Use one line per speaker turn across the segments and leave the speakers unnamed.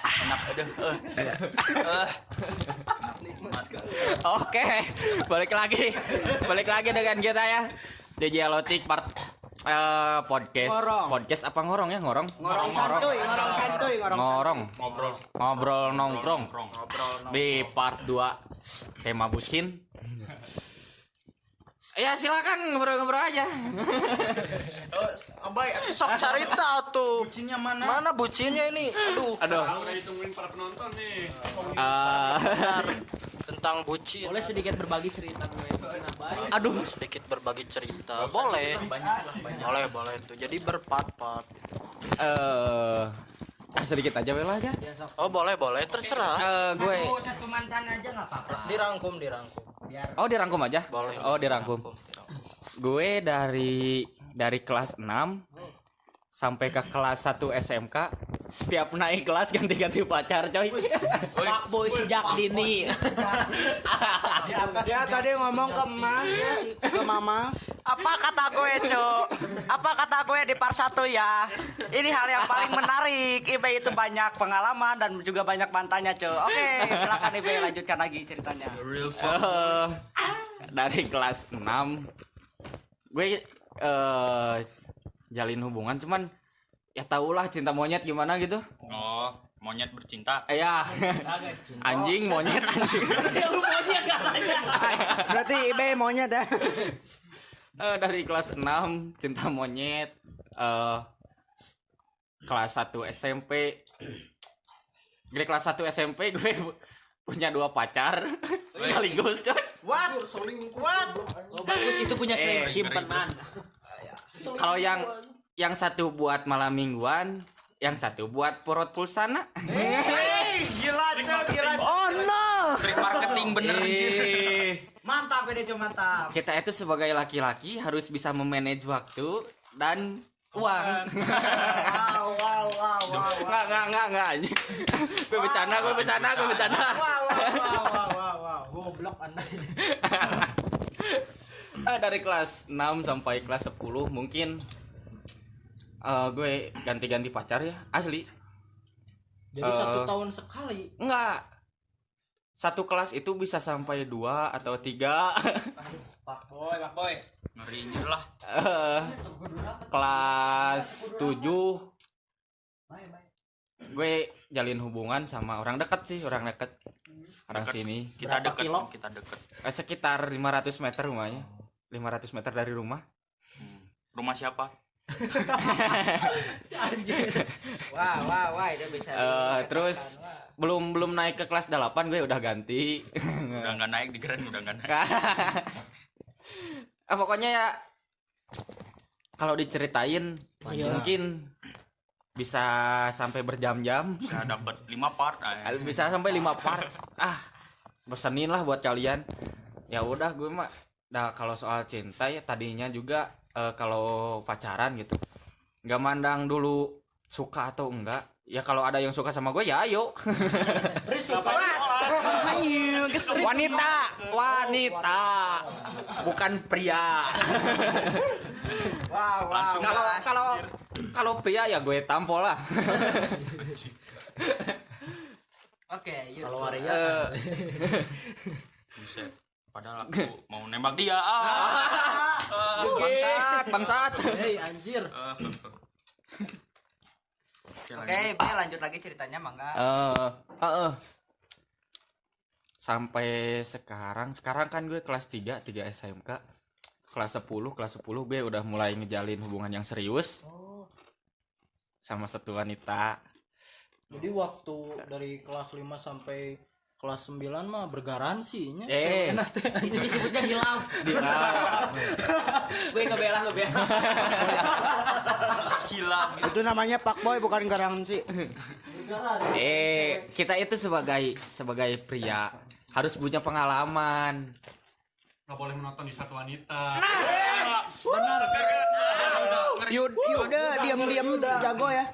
Enak aduh.
Oke, balik lagi dengan kita ya. DJ Alotik part podcast.
Ngorong.
Podcast apa ngorong ya? Ngorong
santuy.
Ngobrol nongkrong. Di part 2 tema bucin. Ya silakan ngobrol-ngobrol aja.
Abai, sok cerita tuh.
Bucinnya mana?
Mana bucinnya ini?
Aduh.
Lagi tungguin para penonton nih.
Tentang bucin.
Boleh sedikit berbagi cerita gue.
Aduh.
Sedikit berbagi cerita. Boleh. Boleh tuh. Jadi berpart-part.
Sedikit aja bel aja.
Oh, boleh, terserah.
Gue
Satu mantan aja nggak apa-apa.
Dirangkum.
dirangkum aja.
Boleh.
Dirangkum. Gue dari kelas 6 sampai ke kelas 1 SMK, setiap naik kelas ganti-ganti pacar, coy.
Fuckboy sejak dini.
Ya tadi ngomong ke emak, ke mama.
Apa kata gue, Cuk? Apa kata gue di part 1 ya? Ini hal yang paling menarik. Ibe itu banyak pengalaman dan juga banyak mantannya, Cuk. Oke, silakan Ibe lanjutkan lagi ceritanya.
Dari kelas 6 gue jalin hubungan, cuman ya tahulah cinta monyet gimana gitu.
Oh, monyet bercinta.
Ya. Anjing monyet anjing.
Berarti Ibe monyet ya.
Dari kelas 6 cinta monyet, kelas 1 SMP. Dari kelas 1 SMP gue punya 2 pacar sekaligus, coy.
What?
Oh, bagus itu punya simpenan.
Kalau yang satu buat malam mingguan, yang satu buat porot pulsana.
Gila, Cuk, gila.
Oh no.
Trik marketing bener anjir. Mantap ini, Cuk, mantap.
Kita itu sebagai laki-laki harus bisa memanage waktu dan uang.
Wow.
Enggak anjing. Gue bercanda.
Wow.
Goblok Anda.
Dari kelas 6 sampai kelas 10 mungkin gue ganti-ganti pacar ya, asli.
Jadi 1 tahun sekali.
Enggak. Satu kelas itu bisa sampai 2 atau 3.
Pak boy.
Ngerinya lah.
Kelas 7 gue jalin hubungan sama orang dekat sih, orang sini.
Kita
Berapa
deket.
kilo?
Sekitar 500 meter rumahnya. 500 meter dari rumah.
Rumah siapa?
Wah, itu bisa.
Terus belum naik ke kelas 8 gue udah ganti.
Udah nggak naik di keren, udah nggak naik.
Pokoknya ya kalau diceritain
Iya.
mungkin bisa sampai berjam-jam.
Bisa dapat 5 part.
Bisa sampai 5 part. Pesenin lah buat kalian. Ya udah gue mah kalau soal cinta ya tadinya juga kalau pacaran gitu nggak mandang dulu suka atau enggak. Ya kalau ada yang suka sama gue ya ayo. Wanita bukan pria.
Wow.
Kalau pria ya gue tampol lah.
Oke, yuk.
Kalau waria
Buset. Padahal aku mau nembak dia.
Bangsat.
hei anjir.
Oke, lanjut lagi ceritanya, mangga.
Sampai sekarang kan gue kelas 3 SMK. Kelas 10 gue udah mulai ngejalin hubungan yang serius. Sama satu wanita.
Jadi waktu dari kelas 5 sampai kelas 9 mah bergaransinya.
Itu disebutnya hilaf. Gue ngebela.
Hilaf.
Itu namanya Pak Boy bukan garansi.
Kita itu sebagai pria harus punya pengalaman.
Nggak boleh menonton di satu wanita.
Udah diam-diam jago ya.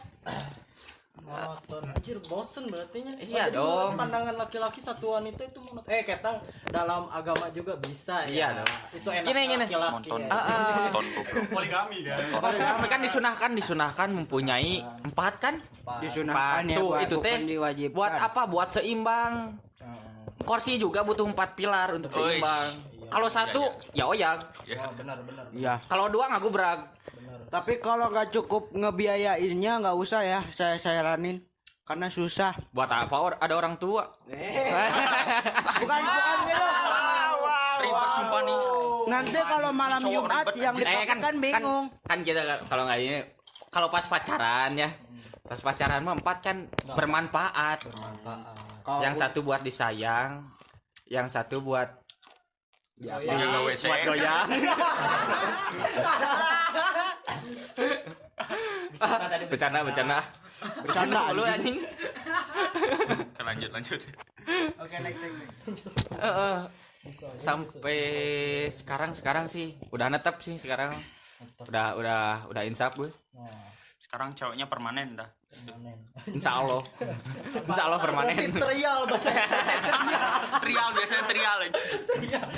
monoton. Anjir bosen berarti nya.
Iya
jadi
dong.
menurut pandangan laki-laki satu wanita itu monoton. Ketang dalam agama juga bisa
Iya
ya.
dong.
Itu enak
Gini.
laki-laki.
Nonton
Ya.
nonton goblok.
Poligami kan.
Kami kan disunahkan mempunyai 4 kan?
Disunahkan ya
Tuh,
buat
itu teh
bukan diwajibkan.
buat apa? Buat seimbang. Kursi juga butuh 4 pilar untuk
Ois.
seimbang. Kalau satu ya oyang.
Oh, benar.
Iya.
Kalau 2 ngagubrak.
Tapi kalau nggak cukup ngebiayainnya nggak usah ya, saya saranin karena susah.
Buat apa? Ada orang tua.
Bukan gitu.
Ribet sumpah nih.
Nanti kalau malam
Cowok
Jumat
ribet.
yang dipakai kan bingung.
Kan kita kalau nggak ini kalau pas pacaran ya. Pas pacaran mah 4 kan bermanfaat. Yang satu buat disayang, yang satu buat
Jaga WC.
buat goyang. Bercanda.
Bercanda
dulu
anjing.
anjing.
Lanjut.
Oke, next.
Sampai sekarang sih udah netep sih sekarang. Udah insaf gue.
Sekarang cowoknya permanen dah.
Insya Allah permanen.
Trial bahasa.
Trial biasanya trial aja.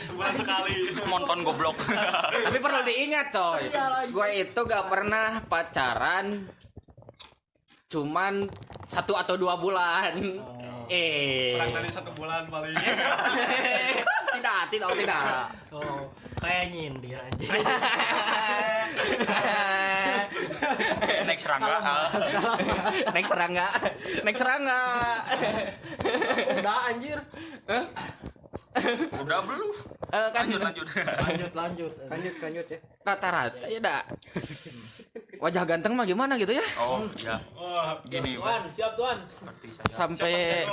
Sebulan sekali. Nonton goblok.
Tapi perlu diingat coy, gue itu gak pernah pacaran cuman 1 atau 2 bulan.
Kurang dari 1 bulan paling.
Tidak.
Oh, kayak nyindir aja.
Next Rangga.
Next serangga.
Udah anjir.
Udah belum?
Kan
Lanjut.
Lanjut ya.
rata-rata ya dah. Wajah ganteng mah gimana gitu ya?
Oh, ya. Gini, Pak.
Siap tuan.
Seperti saya.
Sampai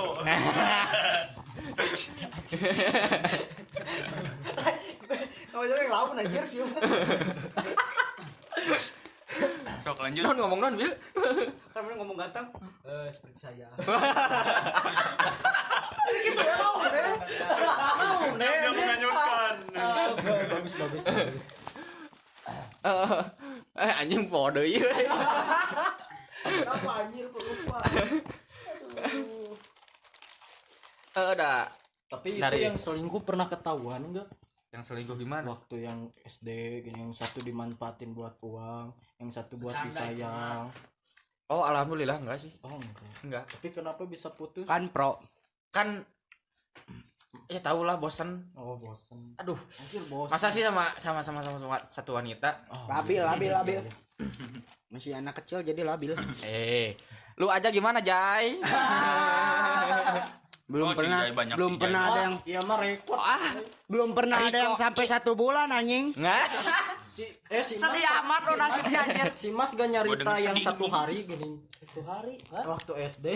Oh, jadi lawan anjir sih.
Sok lanjut.
ngomong non Bil.
Kan ngomong ganteng. Seperti saya.
Dia menganyutkan.
Bagus.
Anjing bodoh ieu.
Apa anjir lupa.
Udah.
Tapi itu
Dari-
yang selingkuh pernah ketahuan enggak?
Yang selingkuh gimana?
Waktu yang SD gini, yang satu dimanfaatin buat uang, yang satu buat disayang.
Oh, alhamdulillah enggak sih.
Oh enggak.
Enggak.
Tapi kenapa bisa putus?
Kan pro.
Kan ya tau lah bosen.
Oh bosen.
Aduh,
Anjir bosen.
masa sih sama satu wanita?
Oh,
Labil.
iya.
Masih anak kecil jadi labil.
Lu aja gimana, Jai?
Belum
Oh, si
pernah
Jai banyak
belum
si
pernah
Jai.
ada yang
Iya mah rekor.
belum pernah ada yang
Riko.
sampai 1 bulan anjing.
Enggak.
Si Mas
Sedih amat lo nasibnya anjir.
Si Mas gak
Gua
nyarita
denger
yang
sedih
1
tuh.
hari gini. 1 hari? Waktu SD.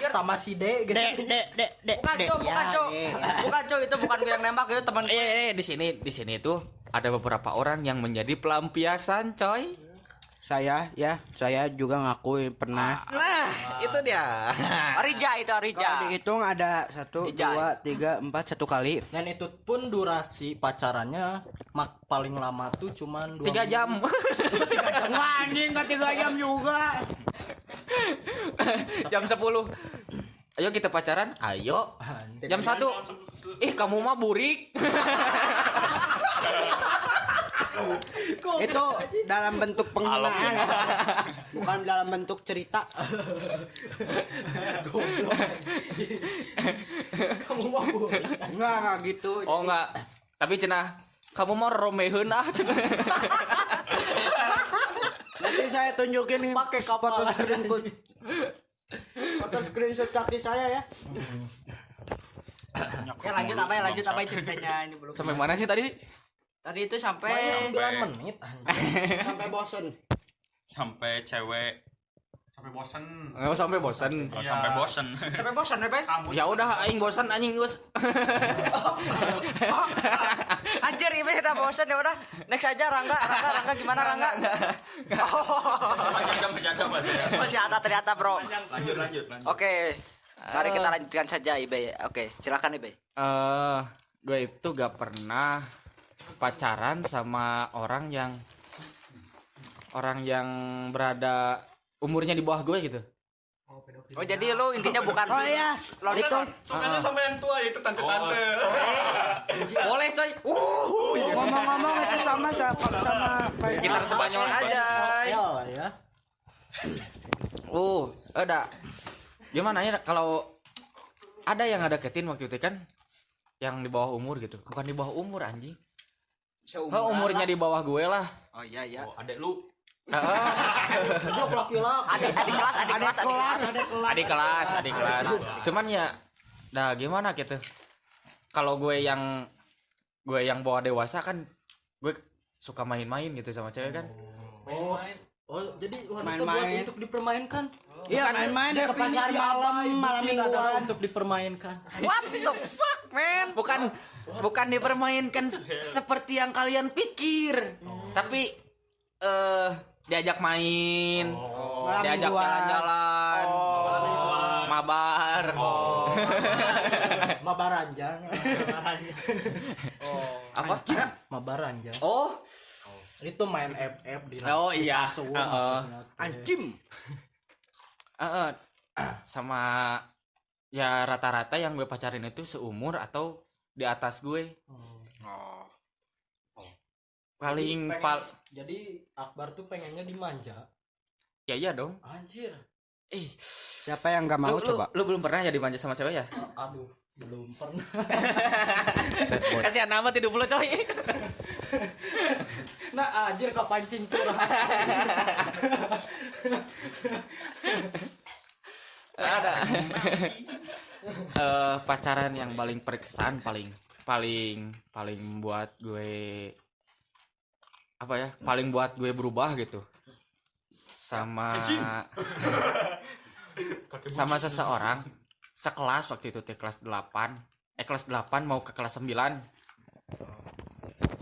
Sama si D gitu.
Dek.
Bukan, Cok. Bukan, Cok. Itu bukan gue yang nembak, itu teman gue.
Di sini tuh ada beberapa orang yang menjadi pelampiasan, coy.
Saya juga ngakui pernah.
Nah, itu dia.
Rija itu, Rija.
Kalau dihitung ada 1, 2, 3, 4 1 kali.
Dan itu pun durasi pacarannya paling lama tuh cuman 2
3 jam.
Wah anjing enggak 3 jam juga.
Jam 10. Ayo kita pacaran. Ayo. Jam 1. Kamu mah burik.
Itu dalam bentuk penghinaan. Bukan dalam bentuk cerita.
Kamu mau
Enggak gitu.
Oh enggak. Tapi cenah kamu mau romeheun ah cenah.
Nanti saya tunjukin nih
Pakai kapal.
foto screenshot kaki saya ya.
Ya lanjut apa ceritanya ini belum.
Sampai mana sih tadi?
Tadi itu sampai
9 menit.
Sampai bosen.
Sampai cewek sampai bosen.
Oh, sampai bosan.
Oh, sampai bosen.
sampai bosan ya, Bay?
Ya udah aing bosan anjing Gus.
Anjir, ini udah bosan ya udah. Next aja Rangga gimana Rangga?
Masih ada.
Masih ada ternyata, Bro.
Lanjut.
Oke. Mari kita lanjutkan saja, Ibe. Oke, silakan Ibe.
Gue itu gak pernah pacaran sama orang yang berada umurnya di bawah gue gitu.
Oh jadi lu intinya bukan
Oh iya, itu
Sukanya sama yang tua itu tante-tante.
Boleh coy.
ngomong-ngomong itu sama
Gitar Spanyol aja.
Ya.
Ada. Gimana ya kalau ada yang ada deketin waktu itu kan yang di bawah umur gitu. Bukan di bawah umur anjing. Umurnya di bawah gue lah.
Oh iya iya.
Adek lu.
Adik kelas. Cuman ya gimana gitu. Kalau gue yang bawa dewasa kan gue suka main-main gitu sama cewek kan.
Oh, jadi wanita
Main-main.
buat untuk dipermainkan.
Iya, main-main ke pasar malam
Bucin adalah
mingguan.
untuk dipermainkan.
What the fuck man?
Bukan dipermainkan seperti yang kalian pikir. Tapi diajak main, diajak
mingguan.
jalan-jalan, mabar.
Mabaranjang.
Apa?
Mabaranjang.
Oh,
Itu main FF di
iya.
kasur,
Heeh.
maksudnya.
Anjim.
Sama ya rata-rata yang gue pacarin itu seumur atau di atas gue. Paling
Pengen- Jadi Akbar tuh pengennya dimanja.
ya iya dong.
Anjir.
Siapa yang gak mau coba?
Lu belum pernah ya dimanja sama cewek ya?
Aduh, belum pernah.
Kasihan amat hidup lu coy.
Nah, anjir kepancing curhat.
Ada. Pacaran yang paling berkesan, paling buat gue apa ya? Paling buat gue berubah gitu. Sama seseorang sekelas waktu itu kelas 8. Kelas 8 mau ke kelas 9.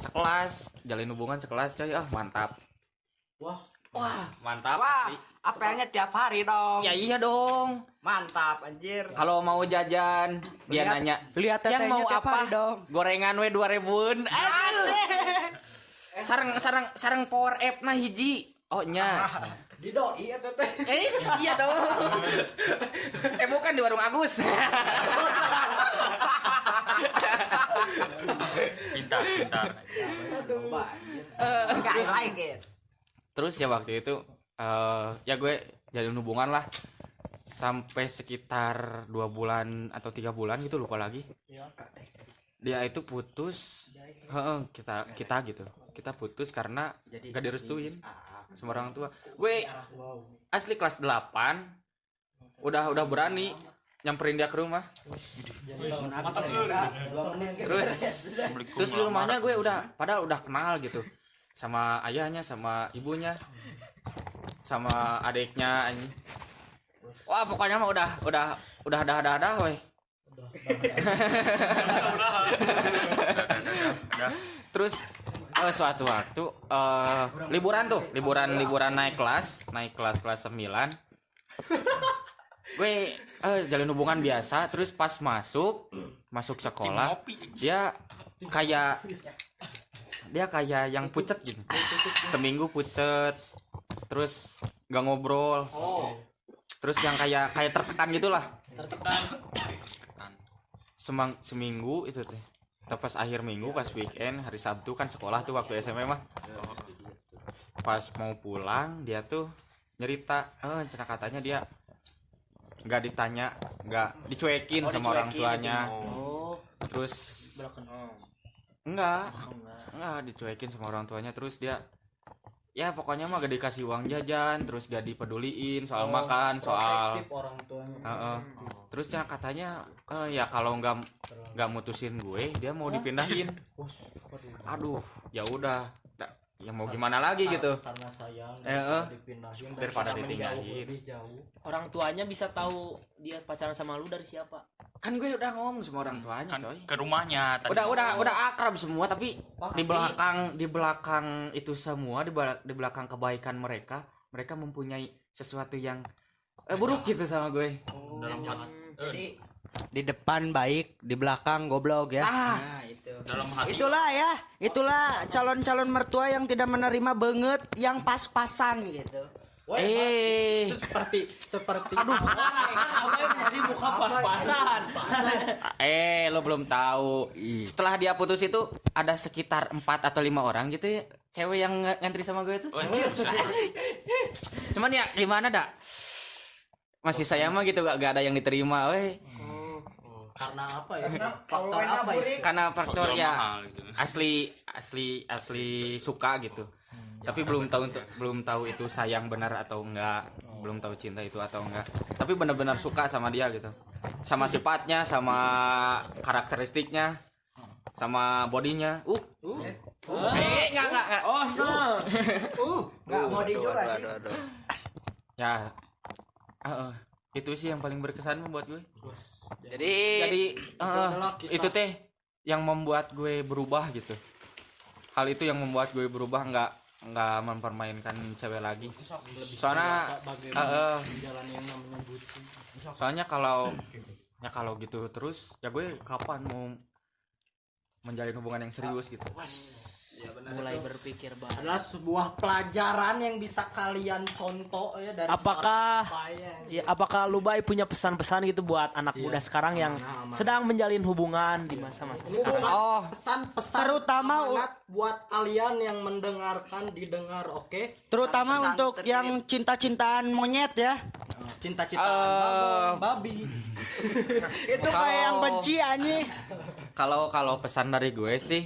Sekelas, jalin hubungan sekelas coy. Mantap.
Wah,
Mantap.
Wah,
asli.
apelnya tiap hari dong.
Ya iya dong.
Mantap anjir.
Kalau mau jajan, dia nanya,
Lihat
yang
tetenya
mau
tiap
apa?
hari dong.
Gorengan we 2000-an. Sarang power app nah hiji. Oh nya.
didoi ya teteh.
Iya dong. Bukan di warung Agus.
Pintar.
Guys, like it.
Terus ya waktu itu ya gue jalin hubungan lah sampai sekitar 2 bulan atau 3 bulan gitu, lupa lagi. Dia itu putus. Kita gitu. Kita putus karena gak direstuin sama orang tua. Gue asli kelas 8 udah berani nyamperin dia ke rumah. Terus di rumahnya gue padahal udah kenal gitu sama ayahnya, sama ibunya, sama adiknya. Wah pokoknya mah udah dah weh. Terus suatu waktu liburan naik kelas kelas 9. Gue jalin hubungan biasa. Terus pas masuk sekolah dia kayak yang pucet gitu. Seminggu pucet, terus nggak ngobrol. Terus yang kayak tertekan gitulah. Seminggu itu teh. Pas akhir minggu, pas weekend, hari Sabtu kan sekolah tuh waktu SMA mah. Pas mau pulang dia tuh nyerita, cina katanya dia nggak ditanya, nggak dicuekin sama orang tuanya. Terus enggak dicuekin sama orang tuanya. Terus dia ya pokoknya mah gak dikasih uang jajan, terus gak dipeduliin soal makan, soal
orang tuanya.
Terus yang katanya ya kalau nggak mutusin gue dia mau dipindahin. Aduh ya udah ya mau gimana lagi gitu.
Karena sayang dipindahin
Daripada
dan
ditinggalin.
lebih jauh.
Orang tuanya bisa tahu dia pacaran sama lu dari siapa?
Kan gue udah ngomong sama orang tuanya
Kan
coy.
ke rumahnya tadi.
Udah akrab semua, tapi di belakang itu semua, di belakang kebaikan mereka mempunyai sesuatu yang buruk gitu sama gue.
Dalam hati.
Jadi di depan baik, di belakang goblok ya.
Nah, itu.
Dalam hati.
Itulah calon-calon mertua yang tidak menerima banget yang pas-pasan gitu.
seperti
Apa yang jadi muka pas-pasan?
Lo belum tahu. Setelah dia putus itu ada sekitar 4 atau 5 orang gitu ya, cewek yang ngantri sama gue itu. Cuman ya gimana dak? Masih sayang mah gitu, gak ada yang diterima, weh.
karena apa ya? Faktor apa ya?
Karena faktor
Jual
ya
mahal gitu.
asli suka gitu. Tapi belum tahu itu sayang benar atau enggak, belum tahu cinta itu atau enggak. Tapi benar-benar suka sama dia gitu, sama sifatnya, sama karakteristiknya, sama bodinya. Enggak.
Oh, no.
Nggak mau juga sih.
Ya, itu sih yang paling berkesan buat gue.
Jadi
adalah kisah.
Itu teh yang membuat gue berubah gitu. Hal itu yang membuat gue berubah, nggak mempermainkan cewek lagi. Soalnya
Jalan yang namanya bucin.
soalnya kalau gitu terus ya gue kapan mau menjalin hubungan yang serius gitu.
Mulai berpikir banget.
Adalah sebuah pelajaran yang bisa kalian contoh ya dari
Apakah
seorang Bayan.
ya apakah Lubai punya pesan-pesan gitu buat anak muda sekarang yang sedang menjalin hubungan di masa-masa
Ini
sekarang?
pesan-pesan
Terutama
amanat buat kalian yang mendengarkan, didengar, oke?
Terutama
Pesan
untuk
tertib.
yang cinta-cintaan monyet ya.
Cinta-cintaan bagong, babi.
Itu kayak yang benci anjing.
Kalau pesan dari gue sih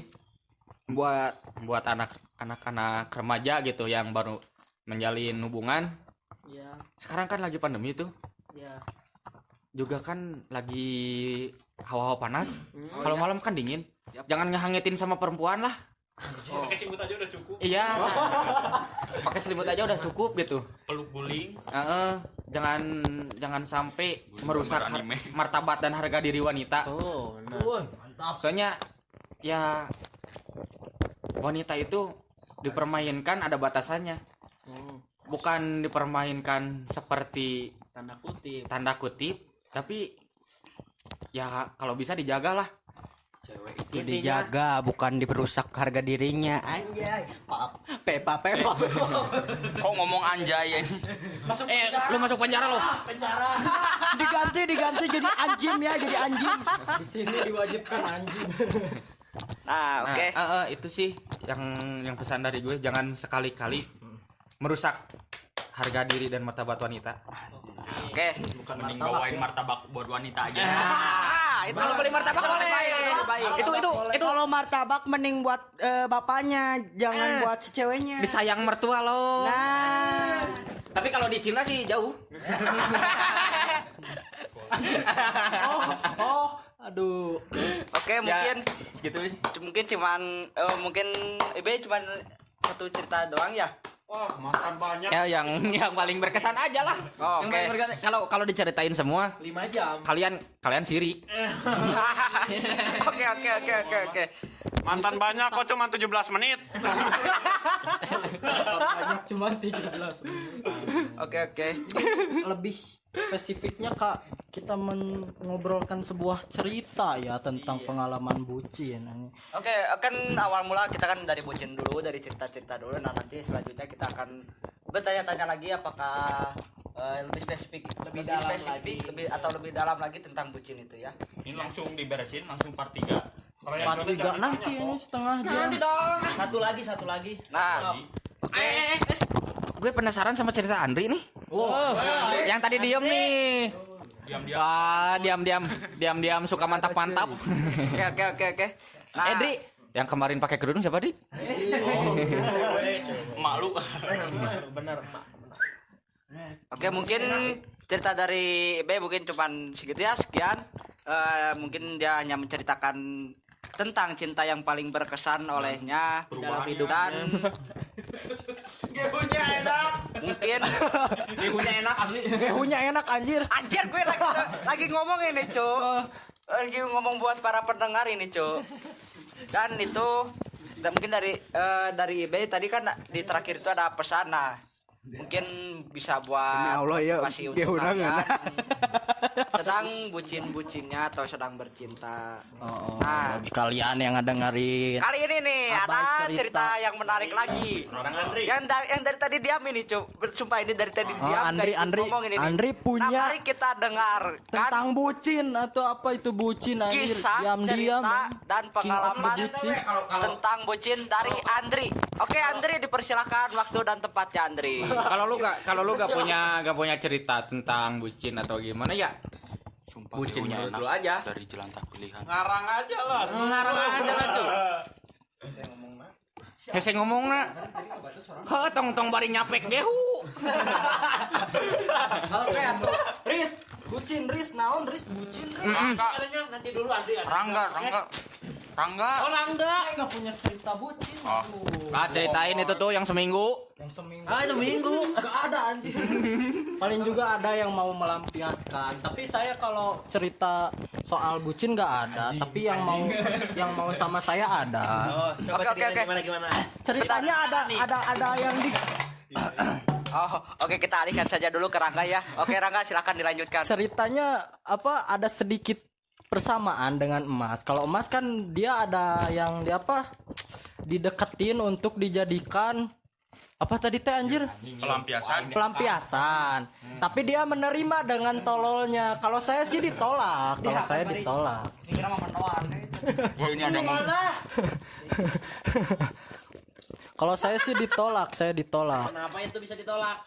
buat anak-anak remaja gitu yang baru menjalin hubungan.
Ya,
Sekarang kan lagi pandemi tuh.
ya.
Juga kan lagi hawa-hawa panas. Kalau malam kan dingin. Jangan ngehangetin sama perempuan lah.
Pakai selimut aja udah cukup.
Iya. Pakai selimut aja udah cukup gitu.
Peluk guling.
Jangan sampai merusak
gambar anime.
martabat dan harga diri wanita.
Oh, nah.
Mantap.
Soalnya ya wanita itu dipermainkan ada batasannya. Bukan dipermainkan seperti
Tanda kutip.
tapi ya kalau bisa dijagalah.
Itu dijaga bukan diperusak harga dirinya. Anjay. Pepa.
Kok ngomong anjay ya?
Lu masuk penjara lo.
Diganti jadi anjing ya, jadi anjing.
Di sini diwajibkan anjing.
nah oke.
Itu sih yang pesan dari gue, jangan sekali-kali merusak harga diri dan martabat wanita.
Oke.
Mending bawain martabak buat wanita aja.
Itu kalau beli martabak boleh.
Itu kalau martabak mending buat bapaknya, jangan buat si ceweknya.
Disayang mertua lo.
Nah,
Tapi kalau di Cina sih jauh.
Aduh.
Oke, mungkin
Segitu sih.
mungkin Ibe cuman satu cerita doang ya.
Makan banyak.
Ya yang paling berkesan aja lah.
Oh,
Yang
oke.
paling berkesan. Kalau diceritain semua
5 jam.
kalian sirik.
Oke.
Mantan banyak kok cuma 17 menit.
Banyak cuma 13 menit.
Oke.
Lebih spesifiknya Kak, kita mengobrolkan sebuah cerita ya tentang pengalaman bucin.
Oke, kan awal mula kita kan dari bucin dulu, dari cerita-cerita dulu. Nah, nanti selanjutnya kita akan bertanya-tanya lagi apakah lebih spesifik atau lebih dalam lagi tentang bucin itu ya.
Ini langsung diberesin, langsung part 3.
Part 3 nanti ini setengah jam.
Nanti dong.
Satu lagi.
Nah,
Gue penasaran sama cerita Andri nih. Yang tadi diem nih.
Diam-diam.
Wah, diam-diam suka mantap-mantap.
oke. Nah,
Edri, yang kemarin pakai kerudung siapa, Di?
Malu.
Bener.
Oke, mungkin cerita dari Ibe mungkin cuman segitu ya, sekian. Mungkin dia hanya menceritakan tentang cinta yang paling berkesan olehnya dalam hidup dan mungkin
gehunya enak anjir.
anjir gue lagi ngomong ini Cuk, lagi ngomong buat para pendengar ini Cuk. Dan itu dan mungkin dari Ibe tadi kan di terakhir itu ada pesan. Nah, mungkin bisa
Demi
buat
Allah ya,
motivasi
dia
untuk
undangan.
kalian sedang bucin-bucinnya atau sedang bercinta.
Oh,
Nah.
bagi kalian yang ada dengerin.
Kali ini nih
Abang
ada
cerita.
cerita yang menarik lagi. Yang dari tadi diam ini, Cuk. Sumpah ini dari tadi diam.
Andri punya
Nah, mari kita dengarkan
tentang bucin atau apa itu bucin anjir.
kisah,
Diam-diam.
cerita dan
King of the
pengalaman
bucin.
tentang bucin dari Andri. Oke, Andri, dipersilakan waktu dan tempatnya, Andri.
Kalau lu gak punya cerita tentang bucin atau gimana ya?
Sumpah
Bucin
view-nya
menurut
enak
lu aja.
dari jelantah pilihan.
Ngarang aja lah.
Ngarang aja lah tuh. Hese ngomongna. Heuh tong bari nyapek gehu.
Oke, atuh. Riz, bucin Riz, naon Riz bucin Riz.
Nanti dulu Andri.
Rangga.
Oh Rangga.
Saya enggak punya cerita bucin.
Ah ceritain itu tuh yang seminggu.
Yang seminggu.
Seminggu.
Enggak ada anjir. Paling juga ada yang mau melampiaskan. Tapi saya kalau cerita soal bucin enggak ada, tapi yang mau sama saya ada.
Coba
Oke.
gimana.
Ceritanya ada yang di
Oh, oke, kita alihkan saja dulu ke Rangga ya. Oke, Rangga, silakan dilanjutkan.
ceritanya apa ada sedikit persamaan dengan Emas. Kalau Emas kan dia ada yang di apa dideketin untuk dijadikan apa tadi teh anjir pelampiasan. Tapi dia menerima dengan tololnya. Kalau saya sih ditolak.
Kira mau mendoan.
Wah, ini ada
Kalau saya sih ditolak.
Kenapa itu bisa ditolak?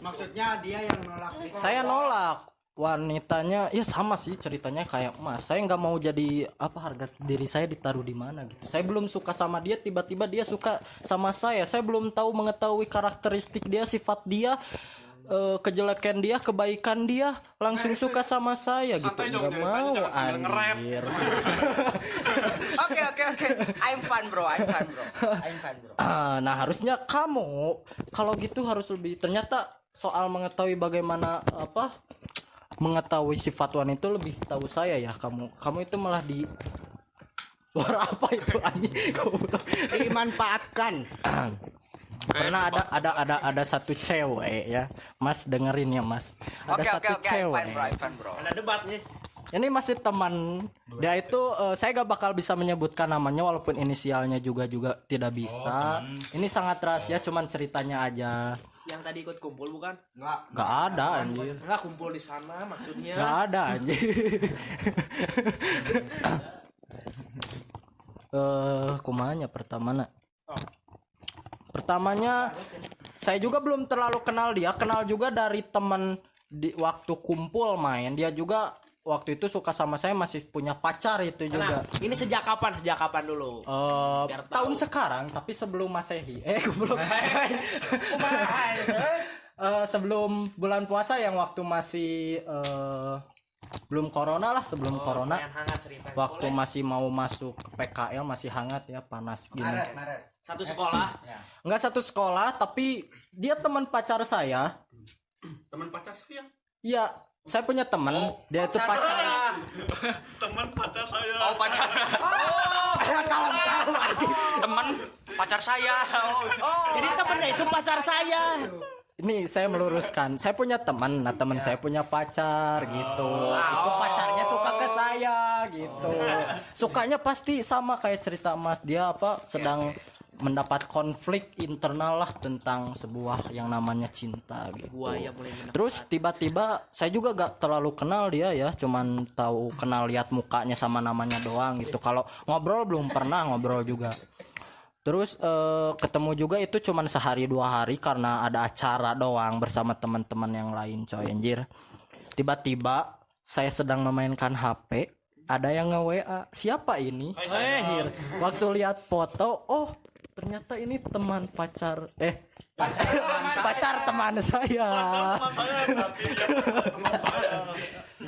Maksudnya dia yang nolak.
Saya nolak. Wanitanya ya sama sih ceritanya kayak Mas. Saya nggak mau jadi apa harga diri saya ditaruh di mana gitu. Saya belum suka sama dia, tiba-tiba dia suka sama saya. Saya belum tahu mengetahui karakteristik dia, sifat dia, kejelekan dia, kebaikan dia, langsung suka sama saya gitu. Nggak mau anjir.
Oke. I'm fun, bro.
Nah harusnya kamu kalau gitu harus lebih. Ternyata soal mengetahui bagaimana apa mengetahui sifat wanita itu lebih tahu saya ya. Kamu itu malah di suara apa itu anjing goblok.
Dimanfaatkan.
Pernah ada satu cewek ya, Mas dengerin ya Mas. Ada satu cewek.
I'm fun, bro.
Ada debat nih.
Ini masih teman. Dia itu saya gak bakal bisa menyebutkan namanya walaupun inisialnya juga tidak bisa. Ini sangat rahasia, cuman ceritanya aja.
Yang tadi ikut kumpul bukan?
Gak ada anjir.
Enggak kumpul di sana maksudnya.
Gak ada anjir. Kumanya pertamanya saya juga belum terlalu kenal dia, kenal juga dari teman di waktu kumpul main. Dia juga waktu itu suka sama saya, masih punya pacar itu juga.
Nah, ini sejak kapan dulu? Biar tahu.
Tahun sekarang tapi sebelum Masehi. Belum. Sebelum bulan puasa yang waktu masih belum corona lah, sebelum corona.
Hangat ceritanya.
Waktu masih mau masuk ke PKL masih hangat ya, panas gini.
Satu sekolah.
Enggak satu sekolah, tapi dia teman pacar saya.
Teman pacar saya.
Iya, saya punya teman, dia itu pacar.
Teman pacar saya.
Oh, pacar.
Kalau tahu lagi.
Teman pacar saya.
Jadi temennya itu pacar saya.
Ini saya meluruskan, saya punya teman, nah teman saya punya pacar gitu. Itu pacarnya suka ke saya gitu. Sukanya pasti sama kayak cerita Mas, dia apa sedang mendapat konflik internal lah tentang sebuah yang namanya cinta gitu.
Buaya mulai menang.
Terus tiba-tiba saya juga gak terlalu kenal dia ya, cuman tahu kenal lihat mukanya sama namanya doang gitu. Kalau ngobrol belum pernah ngobrol juga. Terus ketemu juga itu cuman sehari 2 hari karena ada acara doang bersama teman-teman yang lain coy anjir. Tiba-tiba saya sedang memainkan HP, ada yang nge-WA. Siapa ini? Waktu lihat foto, oh ternyata ini teman pacar pacar teman saya.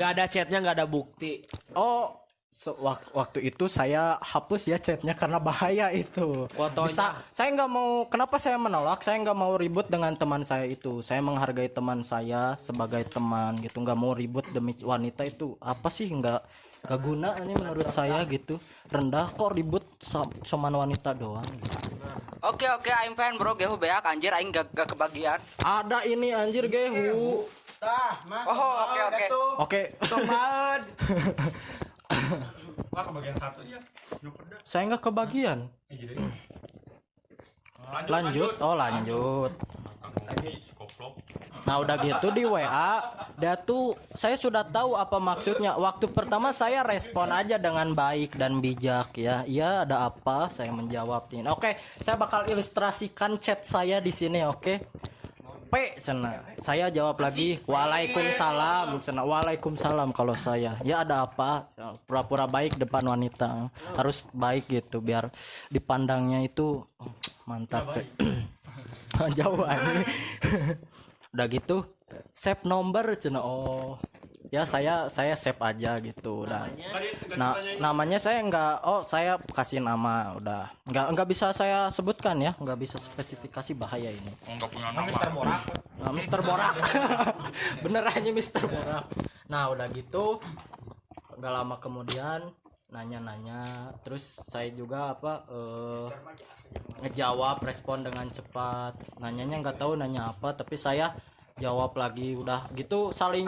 Gak ada chatnya, gak ada bukti.
Oh waktu itu saya hapus ya chatnya karena bahaya itu. Bisa, saya nggak mau. Kenapa saya menolak? Saya nggak mau ribut dengan teman saya itu. Saya menghargai teman saya sebagai teman gitu. Nggak mau ribut demi wanita itu. Apa sih nggak guna ini menurut saya gitu. Rendah kok ribut sama wanita doang. Gitu.
Oke, aing fan bro, gehu beak anjir aing gak kebagian.
Ada ini anjir gehu.
Oh, oke.
Oke.
Tomat.
Wah, kebagian satu ya.
Saya nggak kebagian. Lanjut. Nah udah gitu di WA dia tuh saya sudah tahu apa maksudnya. Waktu pertama saya respon aja dengan baik dan bijak ya. Iya ada apa? Saya menjawabin. Oke, saya bakal ilustrasikan chat saya di sini. Oke. Cena. Saya jawab lagi Waalaikumsalam. Cena. Waalaikumsalam kalau saya. Ya ada apa? Pura-pura baik depan wanita. Harus baik gitu biar dipandangnya itu mantap. Jauh aja. Udah gitu save nomor cina. Oh ya saya save aja gitu udah. Nah namanya saya saya kasih nama udah nggak bisa saya sebutkan ya, nggak bisa spesifikasi, bahaya ini.
Enggak punya nama.
Mr. Borak. Benerannya Mr. Borak. Nah udah gitu nggak lama kemudian nanya terus saya juga ngejawab, respon dengan cepat. Nanyanya nggak tahu nanya apa tapi saya jawab lagi. Udah gitu saling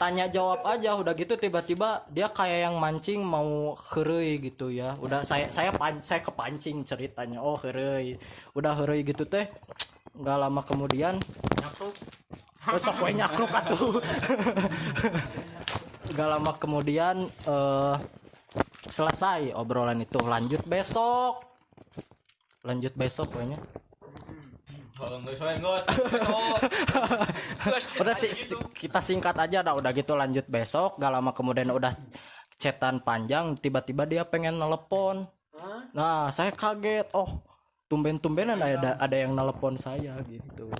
tanya jawab aja. Udah gitu tiba-tiba dia kayak yang mancing mau heureuy gitu ya. Udah saya kepancing ceritanya. Oh heureuy. Udah heureuy gitu teh. Nggak lama kemudian nyakruk. Sok we nyakruk atuh. Nggak lama kemudian selesai obrolan itu. Lanjut besok kayaknya. Udah kita singkat aja udah gitu lanjut besok. Gak lama kemudian udah chatan panjang, tiba-tiba dia pengen nelepon. Nah saya kaget, oh tumben-tumbenan ada yang nelepon saya gitu.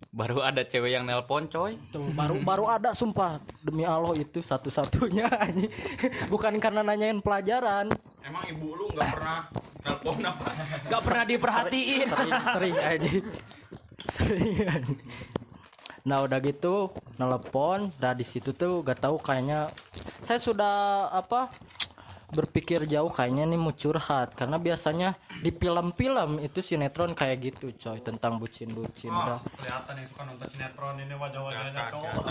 Baru ada cewek yang nelpon coy.
Tuh, baru ada sumpah demi Allah itu satu-satunya anjing. Bukan karena nanyain pelajaran.
Emang ibu lu nggak pernah nelpon apa?
Gak pernah diperhatiin.
Sering aja. Nah udah gitu nelpon, dah di situ tuh gak tahu kayaknya saya sudah berpikir jauh kayaknya nih mau curhat karena biasanya di film-film itu sinetron kayak gitu coy tentang bucin-bucin. Udah
Kelihatan yang suka nonton sinetron ini wajah-wajahnya cowok.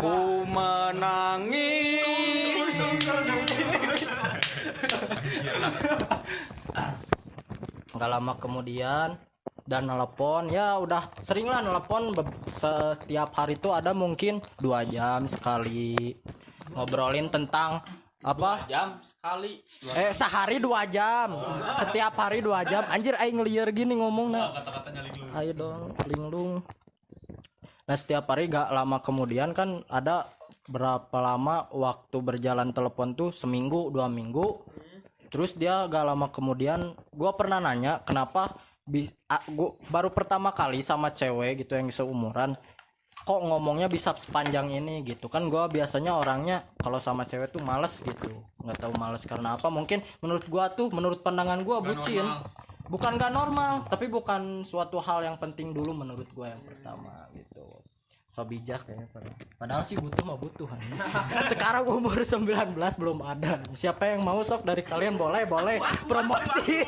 Ku menangis.
nggak lama kemudian dan nelpon ya udah sering lah nelpon setiap hari tuh ada mungkin 2 jam sekali ngobrolin tentang
Jam sekali.
sehari 2 jam setiap hari 2 jam anjir aing liar gini ngomong
Kata-katanya linglung.
ayo dong linglung. Nah setiap hari gak lama kemudian kan ada berapa lama waktu berjalan telepon tuh seminggu 2 minggu. Terus dia gak lama kemudian gua pernah nanya kenapa gua baru pertama kali sama cewek gitu yang seumuran kok ngomongnya bisa sepanjang ini gitu kan. Gua biasanya orangnya kalau sama cewek tuh males gitu, nggak tahu males karena apa. Mungkin menurut gua tuh menurut pandangan gua bucin bukan gak normal tapi bukan suatu hal yang penting dulu menurut gua yang pertama gitu. So bijak kayaknya padahal sih butuh sekarang umur 19 belum ada. Siapa yang mau sok dari kalian boleh promosi.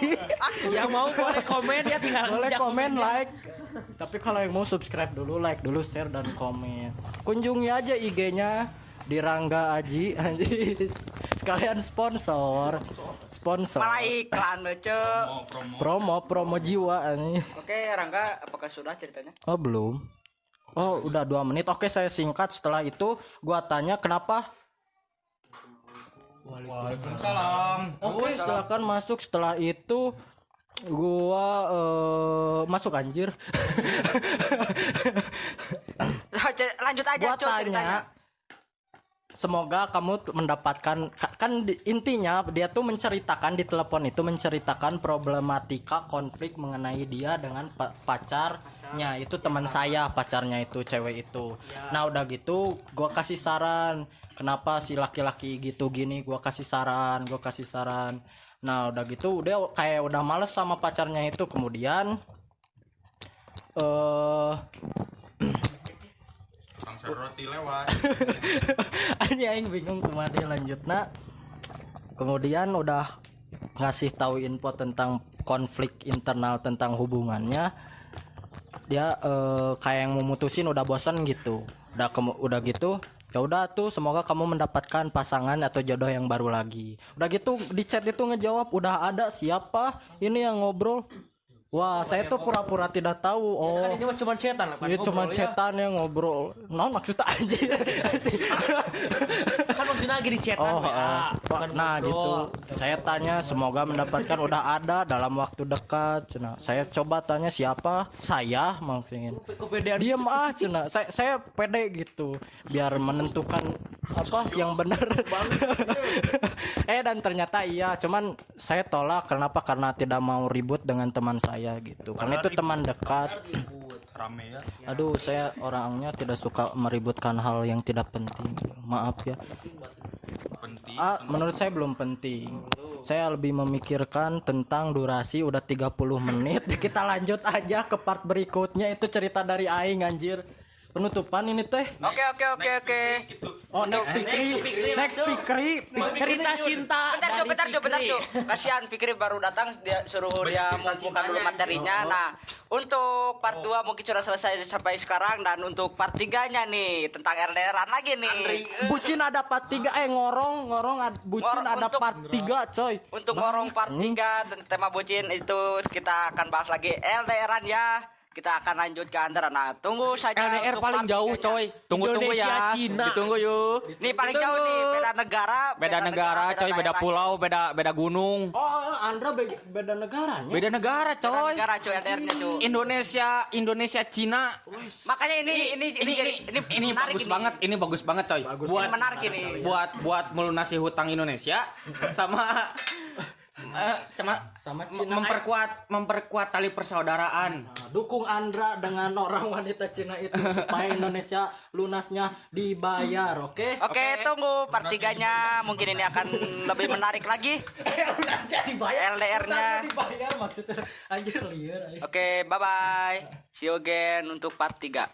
Yang mau boleh komen ya tinggal
boleh
ngejak
komen like. Tapi kalau yang mau subscribe dulu, like dulu, share dan komen. Kunjungi aja IG-nya di Rangga Aji anjis. Sekalian sponsor.
Malah iklan lucu.
Promo jiwa anjing.
Oke, Rangga, apakah sudah ceritanya?
Oh, belum. Oh, udah 2 menit. Oke, saya singkat. Setelah itu gua tanya kenapa.
Waalaikumsalam.
Oke, silakan masuk. Setelah itu gua masuk anjir.
Lanjut aja
Gua
Cuk, ceritanya.
semoga kamu mendapatkan kan intinya dia tuh menceritakan di telepon itu menceritakan problematika konflik mengenai dia dengan pacarnya itu teman saya pacarnya itu cewek itu. Nah udah gitu gua kasih saran kenapa si laki-laki gitu gini, gua kasih saran. Nah udah gitu dia kayak udah males sama pacarnya itu, kemudian
roti lewat.
Aing bingung kemana lanjutnya. Kemudian udah ngasih tahu info tentang konflik internal tentang hubungannya. Dia kayak yang memutusin udah bosan gitu. Udah gitu. Ya udah tuh semoga kamu mendapatkan pasangan atau jodoh yang baru lagi. Udah gitu di chat itu ngejawab udah ada siapa ini yang ngobrol. Wah, saya tuh pura-pura tidak tahu. Oh,
Kan ini mah cuma cetan lah.
iya cuma cetan yang ngobrol. Non maksudnya anjir.
Kan maksudnya lagi di cetan.
Oh,
bukan
nah
ngobrol.
gitu. Saya tanya semoga mendapatkan udah ada dalam waktu dekat. Cina. Saya coba tanya siapa? Saya maksudnya.
Kepedean.
Diam cina. Saya pede gitu biar menentukan apa yang benar. Dan ternyata iya, cuman saya tolak kenapa? Karena tidak mau ribut dengan teman saya gitu. Karena itu teman dekat.
Rame ya.
Aduh, saya orangnya tidak suka meributkan hal yang tidak penting. Maaf ya.
Penting.
Menurut saya belum penting. Saya lebih memikirkan tentang durasi udah 30 menit. Kita lanjut aja ke part berikutnya, itu cerita dari aing anjir. Penutupan ini teh.
Oke.
Oh, next Fikri.
Cerita cinta
Bentar, cu. Kasihan Fikri baru datang, dia suruh dia mengumpulkan dulu materinya. Nah, untuk part 2 mungkin sudah selesai sampai sekarang, dan untuk part 3-nya nih tentang LDR-an lagi nih.
Bucin ada part 3 ngorong bucin ada
Untuk-
part 3 coy.
Untuk ngorong part 3 dan tema bucin itu kita akan bahas lagi LDR-an ya. Kita akan lanjut ke antara. Nah, tunggu saja.
LDR
untuk
paling
part
jauh
3-nya.
coy. Tunggu
Indonesia,
ya.
Cina.
Ditunggu yuk.
Nih paling jauh nih, beda negara.
Beda negara coy, beda
daerah.
pulau, beda gunung.
Oh, Andra beda negaranya.
Beda negara
Beda
coy.
negara cuy LDR-nya cuy.
Indonesia Cina.
Makanya ini menarik
bagus banget, ini bagus banget coy. Buat
menarik ini.
buat melunasi hutang Indonesia sama
Sama Cina.
memperkuat tali persaudaraan.
Dukung Andra dengan orang wanita Cina itu supaya Indonesia lunasnya dibayar, oke?
Oke, tunggu part 3-nya. Mungkin ini akan lebih menarik lagi.
Lunasnya dibayar.
LDR-nya.
Dibayar maksudnya anjir liar.
Oke, bye-bye. See you again untuk part 3.